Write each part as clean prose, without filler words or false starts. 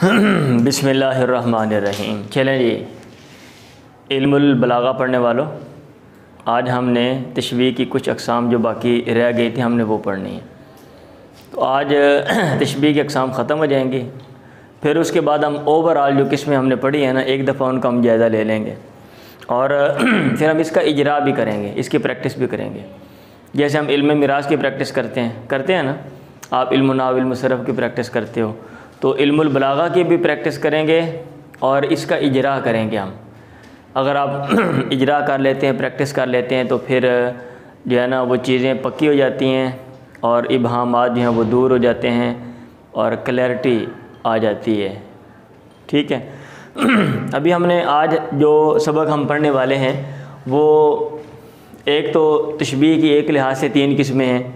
बिस्मिल्लाहिर्रहमानिर्रहीम। चलें जी, इल्मुल बलागा पढ़ने वालों, आज हमने तशबीह की कुछ अक़साम जो बाकी रह गई थी हमने वो पढ़नी है। तो आज तशबीह की अक़साम ख़त्म हो जाएंगी, फिर उसके बाद हम ओवरऑल जो किस्में हमने पढ़ी है ना, एक दफ़ा उनका हम जायज़ा ले लेंगे और फिर हम इसका इजरा भी करेंगे, इसकी प्रैक्टिस भी करेंगे। जैसे हम इल्म मिरास की प्रैक्टिस करते हैं ना, आप इल्म नाव इल्म सरफ़ की प्रैक्टिस करते हो, तो इल्मुल बलागा की भी प्रैक्टिस करेंगे और इसका इजरा करेंगे हम। अगर आप इजरा कर लेते हैं, प्रैक्टिस कर लेते हैं, तो फिर जो है ना वो चीज़ें पक्की हो जाती हैं और इबहामात जो हैं वो दूर हो जाते हैं और क्लैरिटी आ जाती है। ठीक है। अभी हमने आज जो सबक हम पढ़ने वाले हैं वो एक तो तशबीह की एक लिहाज से 3 किस्में हैं,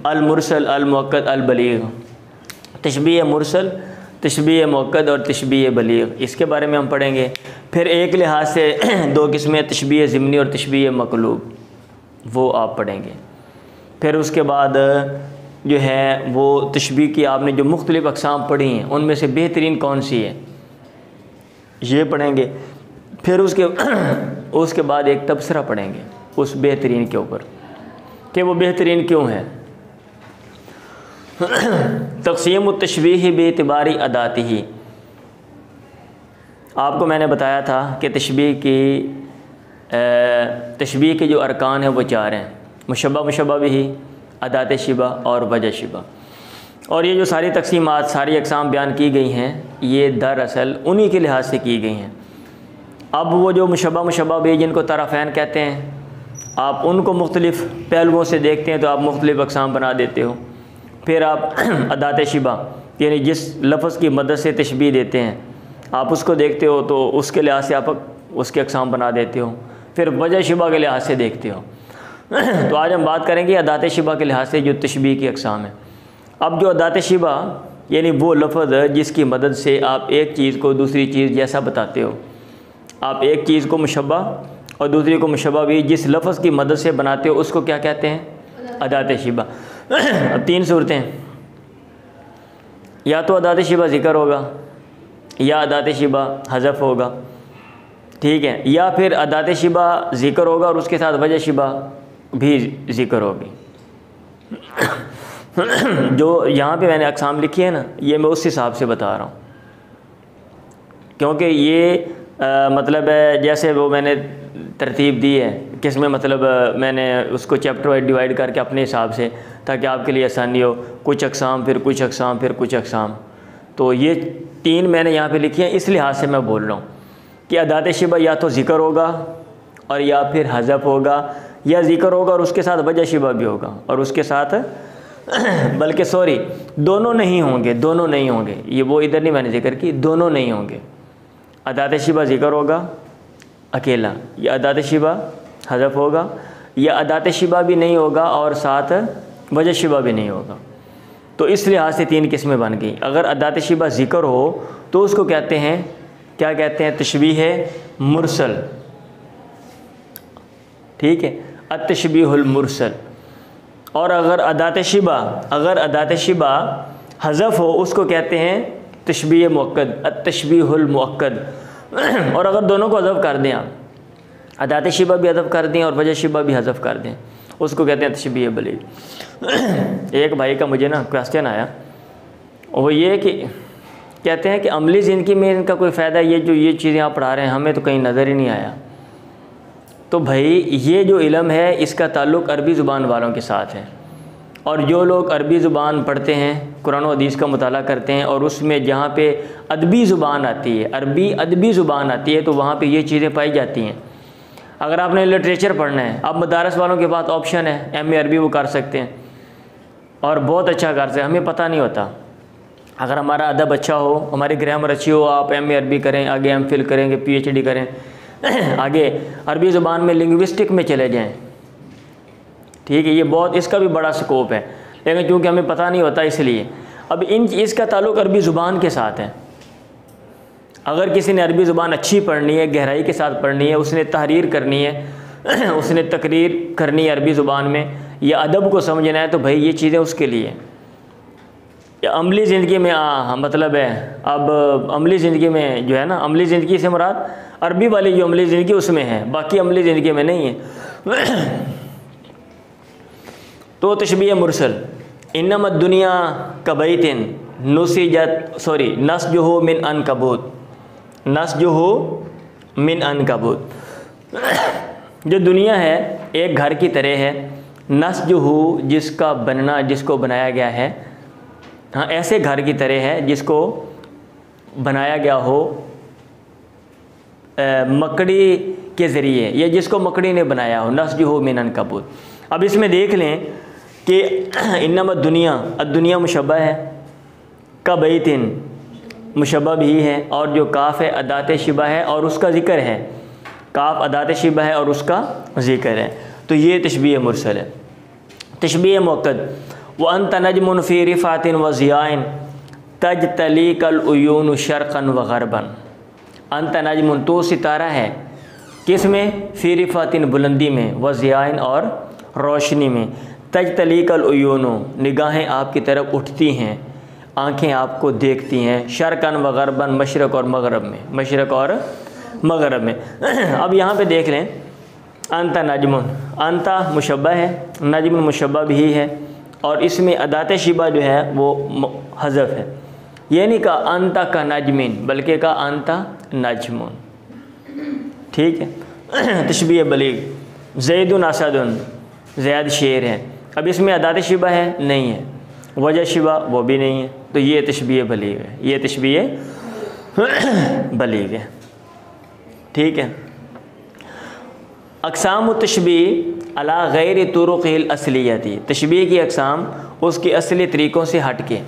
अल मुरसल, अल मुअक्कद, अल बलीग। तशबीह मुरसल, तशबीह मुअक्कद और तशबीह बलीग, इसके बारे में हम पढ़ेंगे। फिर एक लिहाज से 2 किस्में, तशबीह ज़िमनी और तशबीह मक़लूब, वो आप पढ़ेंगे। फिर उसके बाद जो है वो तशबीह की आपने जो मुख्तलिफ़ अक़साम पढ़ी हैं उनमें से बेहतरीन कौन सी है ये पढ़ेंगे। फिर उसके बाद एक तबसरा पढ़ेंगे उस बेहतरीन के ऊपर कि वो बेहतरीन क्यों है। तक़सीम तशबीह बेइतिबारी अदातिही, आपको मैंने बताया था कि तशबीह के जो अरकान हैं वो 4 हैं, मुशब्बह, मुशब्बह बिही, अदात शिबा और वजह शिबा। और ये जो सारी तक़सीमात, सारी अक़साम बयान की गई हैं, ये दरअसल उन्हीं के लिहाज से की गई हैं। अब वो जो मुशब्बह, मुशब्बह बिही जिनको तरफ़ैन कहते हैं, आप उनको मुख्तलिफ़ पहलुओं से देखते हैं तो आप मुख्तलिफ़ अक़साम बना देते हो। फिर आप अदात शिबा यानी जिस लफ्ज़ की मदद से तशबीह देते हैं आप उसको देखते हो तो उसके लिहाज से आप उसके अक़साम बना देते हो। फिर वजह शिबा के लिहाज से देखते हो। तो आज हम बात करेंगे अदात शिबा के लिहाज से जो तशबीह की अक़साम है। अब जो अदात शिबा यानी वो लफ्ज़ जिसकी मदद से आप एक चीज़ को दूसरी चीज़ जैसा बताते हो, आप एक चीज़ को मुशब्बह और दूसरी को मुशब्बह भी जिस लफ्ज़ की मदद से बनाते हो उसको क्या कहते हैं? अदात शिबा। अब 3 सूरतें, या तो अदात शिबा ज़िक्र होगा, या अदात शिबा हज़फ होगा, ठीक है, या फिर अदात शिबा ज़िक्र होगा और उसके साथ वजह शिबा भी ज़िक्र होगी। जो यहाँ पे मैंने अक़साम लिखी है ना, ये मैं उस हिसाब से बता रहा हूँ, क्योंकि ये मतलब है जैसे वो मैंने तरतीब दी है किसमें, मतलब मैंने उसको चैप्टर वाइज डिवाइड करके अपने हिसाब से, ताकि आपके लिए आसानी हो। कुछ अक़साम, फिर कुछ अक़साम, फिर कुछ अक़साम। तो ये 3 मैंने यहाँ पे लिखी हैं, इस लिहाज से मैं बोल रहा हूँ कि अदात शिबा या तो ज़िक्र होगा और या फिर हज़फ होगा, या ज़िक्र होगा और उसके साथ वजह शिबा भी होगा और उसके साथ बल्कि सॉरी दोनों नहीं होंगे, दोनों नहीं होंगे, ये वो इधर नहीं मैंने ज़िक्र की, दोनों नहीं होंगे। अदात शिबा ज़िक्र होगा अकेला, या अदात शिबा हज़फ होगा, या अदात शिबा भी नहीं होगा और साथ वजह शिबा भी नहीं होगा। तो इस लिहाज से 3 किस्में बन गई। अगर अदात शिबा ज़िक्र हो तो उसको कहते हैं, क्या कहते हैं? तशबीह मुरसल, ठीक है, अतशबीहुल मुरसल। और अगर अदात शिबा हज़फ हो उसको कहते हैं तशबीह मुअक्कद, अतशबीहुल मुअक्कद। और अगर दोनों को हज़फ कर दें, आप अदात शिबा भी हज़फ कर दें और वजह शिबा भी हज़फ कर दें, उसको कहते हैं तशबीह बलीग। एक भाई का मुझे ना क्वेश्चन आया, वो ये कि कहते हैं कि अमली ज़िंदगी में इनका कोई फ़ायदा, ये चीज़ें आप पढ़ा रहे हैं हमें तो कहीं नज़र ही नहीं आया। तो भाई ये जो इल्म है इसका ताल्लुक़ अरबी ज़ुबान वालों के साथ है, और जो लोग अरबी ज़ुबान पढ़ते हैं, कुरान और हदीस का मुताला करते हैं, और उसमें जहाँ पे अदबी ज़ुबान आती है, अरबी अदबी ज़ुबान आती है, तो वहाँ पे ये चीज़ें पाई जाती हैं। अगर आपने लिटरेचर पढ़ना है, अब मदारस वालों के पास ऑप्शन है, MA अरबी वो कर सकते हैं और बहुत अच्छा कर सकते हैं, हमें पता नहीं होता। अगर हमारा अदब अच्छा हो, हमारी ग्रामर अच्छी हो, आप MA अरबी करें, आगे MPhil करेंगे, PhD करें, आगे अरबी ज़ुबान में लिंग्विस्टिक में चले जाएं, ठीक है, ये बहुत, इसका भी बड़ा स्कोप है, लेकिन चूँकि हमें पता नहीं होता इसलिए। अब इसका ताल्लुक़ अरबी ज़ुबान के साथ है। अगर किसी ने अरबी ज़ुबान अच्छी पढ़नी है, गहराई के साथ पढ़नी है, उसने तहरीर करनी है, उसने तकरीर करनी है अरबी ज़ुबान में, या अदब को समझना है, तो भाई ये चीज़ें उसके लिए। अमली ज़िंदगी में मतलब है, अब अमली ज़िंदगी में जो है ना, अमली ज़िंदगी से मुराद अरबी वाली जो अमली ज़िंदगी उसमें है, बाकी अमली ज़िंदगी में नहीं है। तो तशबीह मुरसल, इन्नमा दुनिया कबैतिन नस्जुहु मिन अनकबूत, नस्जुहु मिन अनकबूत। जो दुनिया है एक घर की तरह है, नस्जुहु जिसका बनना, जिसको बनाया गया है, हाँ ऐसे घर की तरह है जिसको बनाया गया हो मकड़ी के ज़रिए, या जिसको मकड़ी ने बनाया हो, नस्जुहु मिन अनकबूत। अब इसमें देख लें कि इन्नमा दुनिया मुशब्बह है, कबैतिन मुशब्बह भी है, और जो काफ़ है अदात शिबा है और उसका ज़िक्र है, काफ़ अदात शिबा है और उसका ज़िक्र है। तो ये तशबीह मुरसल है। तशबीह मुअक्कद, व अंत नजमुन फ़ी रिफ़ातिन व ज़ियाइन तजतलीकल उयून शर्क़न व ग़रबन। अंत नजमुन, तो सितारा है, किस में? फ़ी रिफ़ातिन बुलंदी में, व ज़ियाइन और रोशनी में, तजतलीकल उयून निगाहें आपकी तरफ उठती हैं, आँखें आपको देखती हैं, शर्क़न व ग़रबन मशरक़ और मग़रब में, मशरक़ और मग़रब में। अब यहाँ पे देख लें, अंता नजमुन, अंता मुशब्बह है, नजमुन मुशब्बह भी है, और इसमें अदात शिबा जो है वो हज़फ है। ये नहीं कहा अंता का नजमिन, बल्कि कहा अंता नजमुन, ठीक है। तशबीह बलीग, ज़ैदुन असदुन, ज़ैद शेर है। अब इसमें अदात शिबा है? नहीं है। वजह शिबा वो भी नहीं है। तो ये तशबीह बलीग है, ये तशबीह बलीग है, ठीक है। अक़साम तशबीह अला गैर तुरुक़िल असलियती, तशबीह की अक़साम उसके असली तरीक़ों से हट के।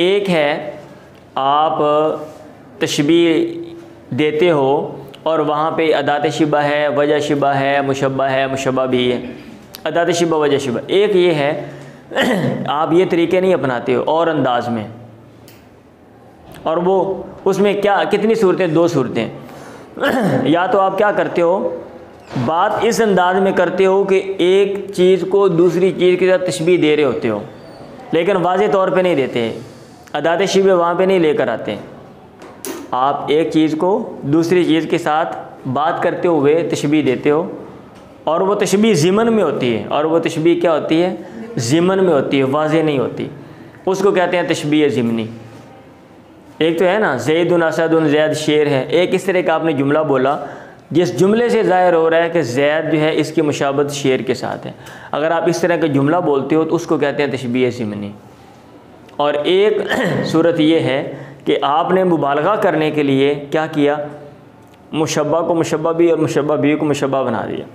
एक है आप तशबीह देते हो और वहाँ पे अदात शिबा है, वजह शिबा है, मुशब्बा भी है, अदात शिबा वजह शिबा। एक ये है आप ये तरीके नहीं अपनाते हो और अंदाज में, और वो उसमें क्या कितनी सूरतें? दो सूरतें। या तो आप क्या करते हो, बात इस अंदाज में करते हो कि एक चीज़ को दूसरी चीज़ के साथ तशबीह दे रहे होते हो, लेकिन वाज़े तौर पे नहीं देते, अदात शिबा वहाँ पे नहीं लेकर आते। आप एक चीज़ को दूसरी चीज़ के साथ बात करते हुए तशबीह देते हो, और वो तशबीह ज़िमन में होती है, और वो तशबीह क्या होती है? ज़िमन में होती है, वाज़े नहीं होती। उसको कहते हैं तशबीह ज़िमनी। एक तो है ना ज़ैदुन असदुन, ज़ैद शेर है, एक इस तरह का आपने जुमला बोला जिस जुमले से ज़ाहिर हो रहा है कि ज़ैद जो है इसकी मुशाबत शेर के साथ है। अगर आप इस तरह का जुमला बोलते हो तो उसको कहते हैं तशबीह ज़िमनी। और एक सूरत ये है कि आपने मुबालगा करने के लिए क्या किया, मुशब्बा को मुशब्बा भी और मुशब्बा भी को मुशब्बा बना दिया।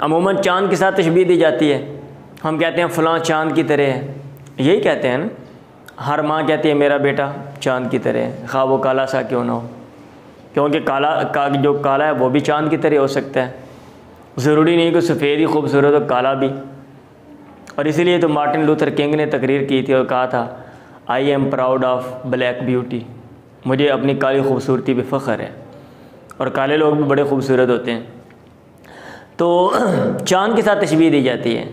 अमूमन चाँद के साथ तशबीह दी जाती है, हम कहते हैं फ़लाँ चाँद की तरह है, यही कहते हैं ना। हर माँ कहती है मेरा बेटा चाँद की तरह है, खा वो काला सा क्यों ना हो, क्योंकि जो काला है वो भी चाँद की तरह हो सकता है, ज़रूरी नहीं कि सफ़ेद ही खूबसूरत हो, काला भी। और इसीलिए तो मार्टिन लूथर किंग ने तकरीर की थी और कहा था I am proud of black beauty, मुझे अपनी काली खूबसूरती पे फ़ख्र है, और काले लोग भी बड़े खूबसूरत होते हैं। तो चाँद के साथ तशबीह दी जाती है,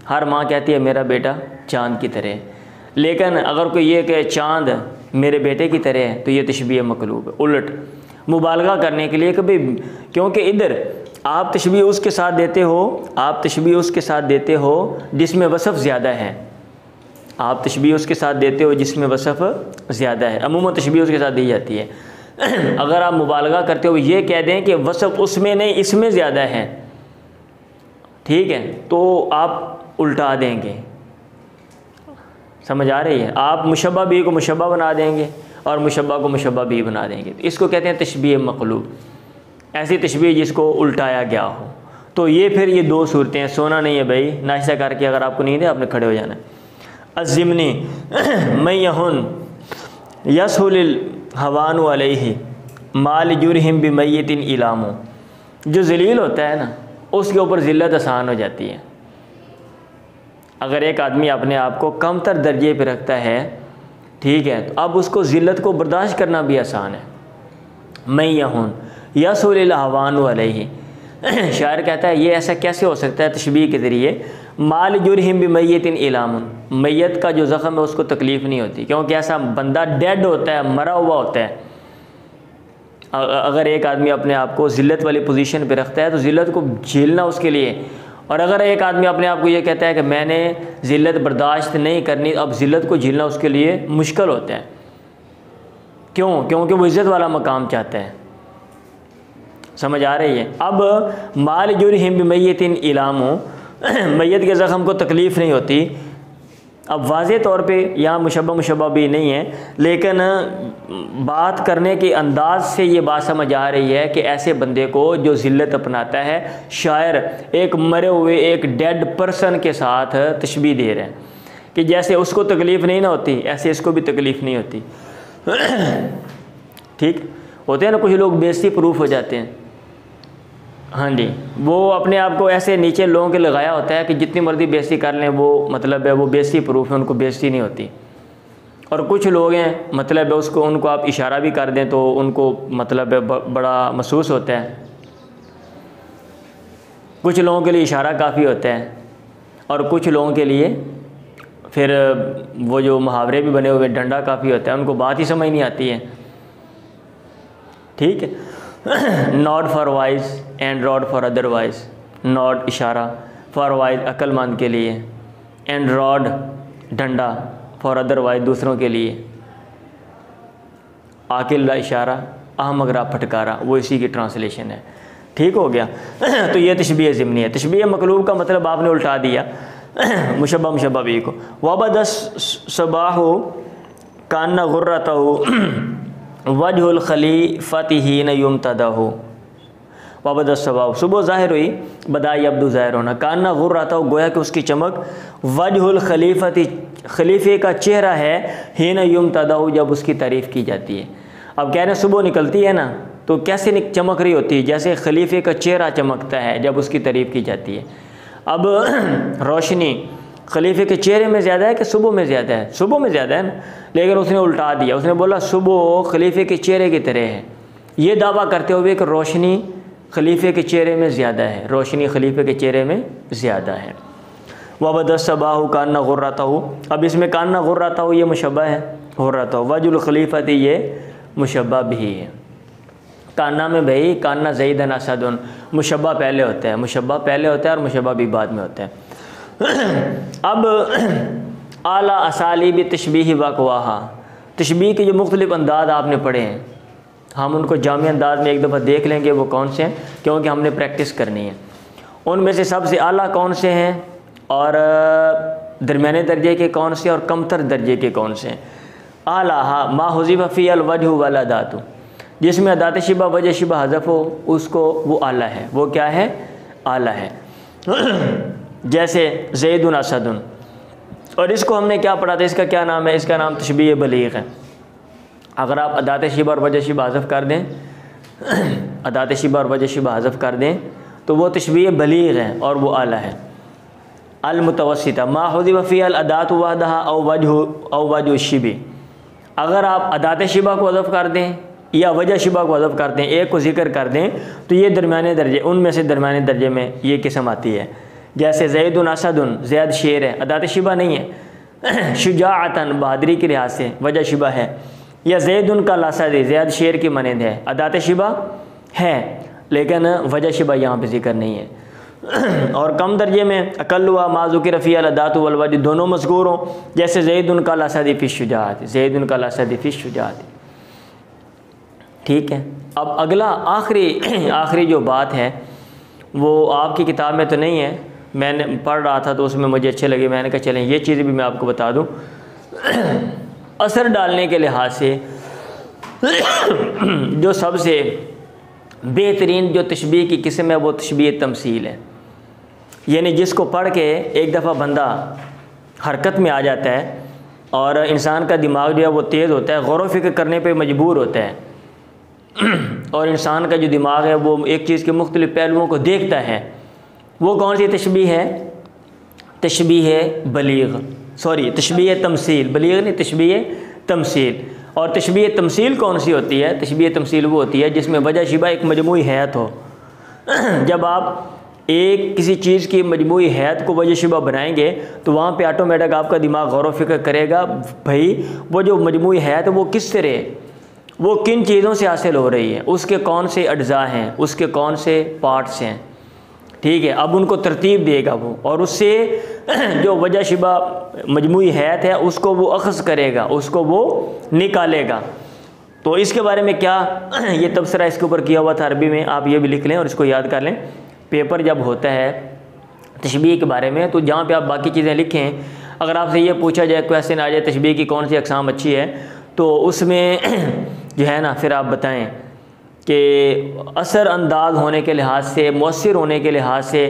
हर माँ कहती है मेरा बेटा चाँद की तरह है। लेकिन अगर कोई ये कहे चाँद मेरे बेटे की तरह है तो ये तशबीह मकलूब है, उलट मुबालगा करने के लिए कभी, क्योंकि इधर आप तशबीह उसके साथ देते हो, आप तशबीह उसके साथ देते हो जिसमें वसफ़ ज़्यादा है, आप तशबीह उसके साथ देते हो जिसमें वसफ़ ज़्यादा है। अमूमन तशबीह उसके साथ दी जाती है। अगर आप मुबालगा करते हो ये कह दें कि वसफ़ उसमें नहीं इसमें ज़्यादा है, ठीक है, तो आप उल्टा देंगे। समझ आ रही है? आप मुशब्बा भी को मुशब्बा बना देंगे और मुशब्बा को मुशब्बा भी बना देंगे। तो इसको कहते हैं तशबीह मक़लूब, ऐसी तशबीह जिसको उल्टाया गया हो। तो ये फिर ये दो सूरतें हैं। सोना नहीं है भाई, नाश्ता करके अगर आपको नींद है आपने खड़े हो जाना है। अज़िमनी मैं यहुन यसहुल हवानु अलैहि माल जुरहिम बिमय्यतिन इलामो, जो ज़लील होता है ना उसके ऊपर ज़िल्लत आसान हो जाती है। अगर एक आदमी अपने आप को कमतर दर्जे पे रखता है, ठीक है, तो अब उसको ज़िल्लत को बर्दाश्त करना भी आसान है। मैं यहुन यसहुल हवानु अलैहि, शायर कहता है ये ऐसा कैसे हो सकता है तशबीह के ज़रिए माल जुरहिम बिमय्यतिन इलामुन, मैयत का जो ज़ख़म है उसको तकलीफ़ नहीं होती, क्योंकि ऐसा बंदा डेड होता है, मरा हुआ होता है। अगर एक आदमी अपने आप को ज़िल्लत वाली पोजीशन पे रखता है तो ज़िल्लत को झेलना उसके लिए, और अगर एक आदमी अपने आप को ये कहता है कि मैंने ज़िल्लत बर्दाश्त नहीं करनी, अब ज़िल्लत को झेलना उसके लिए मुश्किल होता है। क्यों? क्योंकि वो इज़्ज़त वाला मकाम चाहता है। समझ आ रही है? अब माल जुरहिम बिमय्यतिन इलामु, मैयत के ज़ख़म को तकलीफ़ नहीं होती। अब वाज़े तौर पे यहाँ मुशब्बा भी नहीं है, लेकिन बात करने के अंदाज से ये बात समझ आ रही है कि ऐसे बंदे को जो ज़िल्लत अपनाता है, शायर एक मरे हुए एक डेड पर्सन के साथ तशबीह दे रहे हैं कि जैसे उसको तकलीफ़ नहीं ना होती ऐसे इसको भी तकलीफ़ नहीं होती। ठीक होते हैं ना, कुछ लोग बेइज्जती प्रूफ हो जाते हैं। हाँ जी, वो अपने आप को ऐसे नीचे लोगों के लगाया होता है कि जितनी मर्जी बेइज्जती कर लें, वो मतलब है वो बेइज्जती प्रूफ है, उनको बेइज्जती नहीं होती। और कुछ लोग हैं मतलब है उसको उनको आप इशारा भी कर दें तो उनको मतलब है बड़ा महसूस होता है। कुछ लोगों के लिए इशारा काफ़ी होता है और कुछ लोगों के लिए फिर वो जो मुहावरे भी बने हुए डंडा काफ़ी होता है, उनको बात ही समझ नहीं आती है। ठीक है, not for wise and rod for otherwise, not इशारा, फॉर वाइज अक्लमंद के लिए, एंड रॉड डंडा, फॉर अदरवाइज दूसरों के लिए, आकिल्ला इशारा, अहमक रा फटकारा, वो इसी की ट्रांसलेशन है। ठीक हो गया। तो ये तशबीह ज़िम्नी है। तशबीह मकलूब का मतलब आपने उल्टा दिया मुशब्बा भी को। वबदस सबाहु कान्ना गुर्रतहु वजहुल खलीफतिहीन युमतदहु। वबदस सबाहु, सुबह ज़ाहिर हुई, बदाई अब्दु ज़ाहिर होना, कान्ना गुर्रतहु गोया कि उसकी चमक, वजहुल खलीफती खलीफे का चेहरा है, हीन युमतदहु जब उसकी तारीफ़ की जाती है। अब कह रहे हैं सुबह निकलती है ना तो कैसे चमक रही होती है, जैसे खलीफे का चेहरा चमकता है जब उसकी तारीफ़ की जाती है। अब रोशनी खलीफे के चेहरे में ज़्यादा है कि सुबह में ज़्यादा है? सुबह में ज़्यादा है ना, लेकिन उसने उल्टा दिया, उसने बोला सुबह खलीफे के चेहरे की तरह है, ये दावा करते हुए कि रोशनी खलीफे के चेहरे में ज़्यादा है, रोशनी खलीफे के चेहरे में ज़्यादा है। वबदस सबाहु कान्ना गुर्रतहु, अब इसमें कान्ना गुर्रतहु ये मुशब्बा है, गुर्रतहु वजुल खलीफती ये मुशब्बा भी है। कान्ना में भाई कान्ना ज़ैदन असदुन, मुशब्बा पहले होता है, मुशब्बा पहले होता है और मुशब्बा भी बाद में होता है। अब आला असालीब तशबीह वक़वाहा, तशबीह के जो मुख्तलिफ़ अंदाज़ आपने पढ़े हैं, हम उनको जामी अंदाज में एक दफ़ा देख लेंगे वो कौन से हैं, क्योंकि हमने प्रैक्टिस करनी है। उनमें से सबसे आला कौन से हैं और दरमियाने दर्जे के कौन से और कमतर दर्जे के कौन से हैं। आला हा मा हुज़िफ़ फ़ी अल वजहु वल अदातु, जिसमें अदात शिबा वजह शिबा हज़फ़ हो उसको वो आला है। वो क्या है? आला है। जैसे ज़ैदुन असदुन, और इसको हमने क्या पढ़ा था, इसका क्या नाम है? इसका नाम तशबीह बलीग़ है। अगर आप अदात शिबा और वजह शिबा हज़फ़ कर दें, अदात शिबा और वजह शिबा हज़फ़ कर दें तो वो तशबीह बलीग़ है और वो आला है। अल मुतवस्सिता मा हुज़िफ़ फ़ी अल अदातु वहदहा औ वजहु शिबी, अगर आप अदात शिबा को हज़फ़ कर दें या वजह शिबा को हज़फ़ कर दें, एक को ज़िक्र कर दें तो ये दरमियाने दर्जे, उनमें से दरमियाने दर्जे में ये किस्म आती है। जैसे ज़ैदुन असदुन, ज़ैद शेर है, अदात शिबा नहीं है। शुजाअतन, बहादुरी के लिहाज से वजह शिबा है। या ज़ैदुन का लसद, ज़ैद शेर की मानंद है, अदात शिबा है लेकिन वजह शिबा यहाँ पे ज़िक्र नहीं है। और कम दर्जे में अकल्लुआ माज़ुकिर फ़ी अल अदातु वल वजह, दोनों मज़कूर हों, जैसे ज़ैदुन का लसद फ़ी शुजाअत, ज़ैदुन का लसद फ़ी शुजाअत। ठीक है। अब अगला आखिरी जो बात है वो आपकी किताब में तो नहीं है, मैंने पढ़ रहा था तो उसमें मुझे अच्छे लगे, मैंने कहा चलें ये चीज़ें भी मैं आपको बता दूं। असर डालने के लिहाज से जो सबसे बेहतरीन जो तशबीह की किस्म है वो तशबीह तमसील है, यानी जिसको पढ़ के एक दफ़ा बंदा हरकत में आ जाता है और इंसान का दिमाग जो है वो तेज़ होता है, गौर व फिक्र करने पे मजबूर होता है और इंसान का जो दिमाग है वो एक चीज़ के मुख्तलिफ़ पहलुओं को देखता है। वो कौन सी तशबीह है? तशबीह बलीग़, सॉरी तशबीह तमसील, बलीग़ नहीं, तशबीह तमसील। और तशबीह तमसील कौन सी होती है? तशबीह तमसील वो होती है जिसमें वजह शिबा एक मजमूई हैत हो। जब आप एक किसी चीज़ की मजमूई हैत को वजह शुबा बनाएंगे तो वहाँ पे ऑटोमेटिक आपका दिमाग गौर व फिक्र करेगा, भाई वो जो मजमूई हैत वो किस तरह, वो किन चीज़ों से हासिल हो रही है, उसके कौन से अज्जा हैं, उसके कौन से पार्ट्स हैं, ठीक है। अब उनको तरतीब देगा वो, और उससे जो वजह शुबा मजमूई हैत है उसको वो अख़ज़ करेगा, उसको वो निकालेगा। तो इसके बारे में क्या ये तबसरा इसके ऊपर किया हुआ था अरबी में, आप ये भी लिख लें और इसको याद कर लें। पेपर जब होता है तशबीह के बारे में, तो जहाँ पे आप बाकी चीज़ें लिखें, अगर आपसे ये पूछा जाए, क्वेश्चन आ जाए तशबीह की कौन सी अक़साम अच्छी है, तो उसमें जो है ना फिर आप बताएं कि असर अंदाज होने के लिहाज से, मौसर होने के लिहाज से,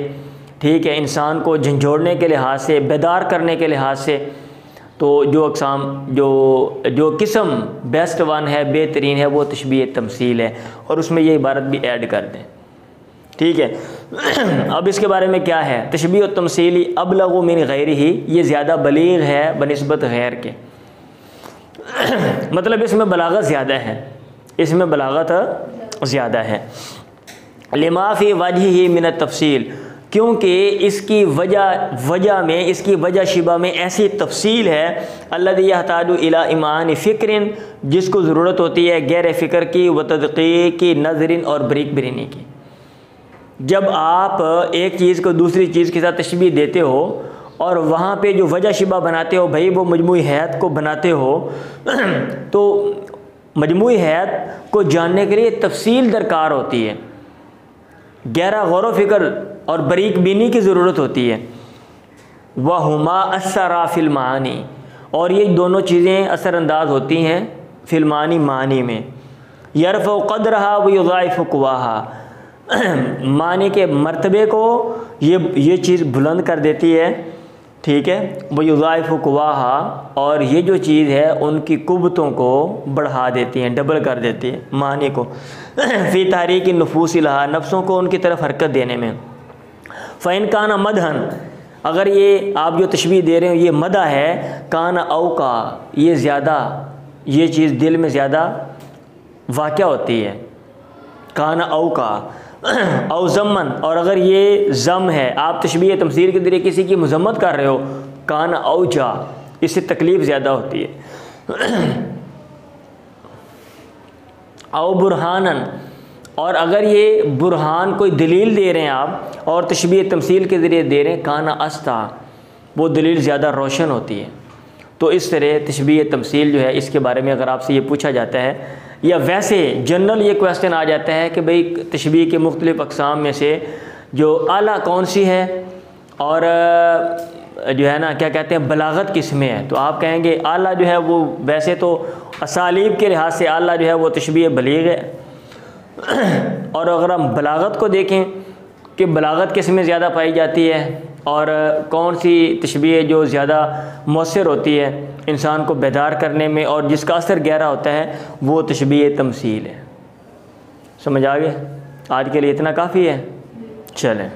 ठीक है, इंसान को झंझोड़ने के लिहाज से, बेदार करने के लिहाज से, तो जो अक़साम जो किस्म बेस्ट वन है, बेहतरीन है, वो तशबीह तमसील है, और उसमें ये इबारत भी ऐड कर दें, ठीक है। अब इसके बारे में क्या है, तशबीह तमसीली अबलगु मिन गैरिही, ये ज़्यादा बलीग है बनिस्बत गैर के। मतलब इसमें बलागत ज़्यादा है, इसमें बलागत ज़्यादा है। लिमा फ़ी वजहिही मिन तफसील, क्योंकि इसकी वजह में, इसकी वजह शिबा में ऐसी तफसील है, अल्लज़ी यहताजु इला इमान फ़िक्रिन, जिसको ज़रूरत होती है गैर फ़िक्र की, व तदक़ीक़ की, नज़रिन और बरीक बिरीनी की। जब आप एक चीज़ को दूसरी चीज़ के साथ तशबीह देते हो और वहाँ पे जो वजह शिबा बनाते हो, भाई वो मजमूई हैत को बनाते हो, तो मजमूई हैत को जानने के लिए तफसील दरकार होती है, गहरा गौर व फिक्र और बरीक बीनी की ज़रूरत होती है। वहुमा अस्सरा फिल मानी, और ये दोनों चीज़ें असरअंदाज होती हैं फिल्मानी मानी में। यरफ़उ क़द्रहा व युज़ाइफ़ु क़ुव्वाहा, मानी के मर्तबे को ये चीज़ बुलंद कर देती है, ठीक है। वो युज़ाइफ़ु क़ुव्वाहा, और ये जो चीज़ है उनकी कुव्वतों को बढ़ा देती हैं, डबल कर देती है मानी को। फ़ी तहरीक नुफूस लहा, नफ्सों को उनकी तरफ हरकत देने में। फ़इन काना मदहन, अगर ये आप जो तशबीह दे रहे हो ये मदा है, काना औका, ये ज़्यादा, ये चीज़ दिल में ज़्यादा वाक़या होती है, काना औका। औ ज़म्मन, और अगर ये ज़म है, आप तशबीह तमसील के ज़रिए किसी की मज़म्मत कर रहे हो, कान औजा, इससे तकलीफ़ ज़्यादा होती है। औ बुरहानन, और अगर ये बुरहान कोई दलील दे रहे हैं आप और तशबीह तमसील के ज़रिए दे रहे हैं, काना अस्ता, वो दलील ज़्यादा रोशन होती है। तो इस तरह तशबीह तमसील जो है, इसके बारे में अगर आपसे ये पूछा जाता है, या वैसे जनरल ये क्वेश्चन आ जाता है कि भाई तशबीह के मुख्तलिफ़ अक़साम में से जो आला कौन सी है, और जो है ना क्या कहते हैं बलागत किस में है, तो आप कहेंगे आला जो है वो वैसे तो असालीब के लिहाज से आला जो है वो तशबीह बलीग है। और अगर हम बलागत को देखें कि बलागत किस में ज़्यादा पाई जाती है और कौन सी तशबीह जो ज़्यादा मौसर होती है इंसान को बेदार करने में और जिसका असर गहरा होता है, वो तशबीह तमसील है। समझ आ गए? आज के लिए इतना काफ़ी है, चलें।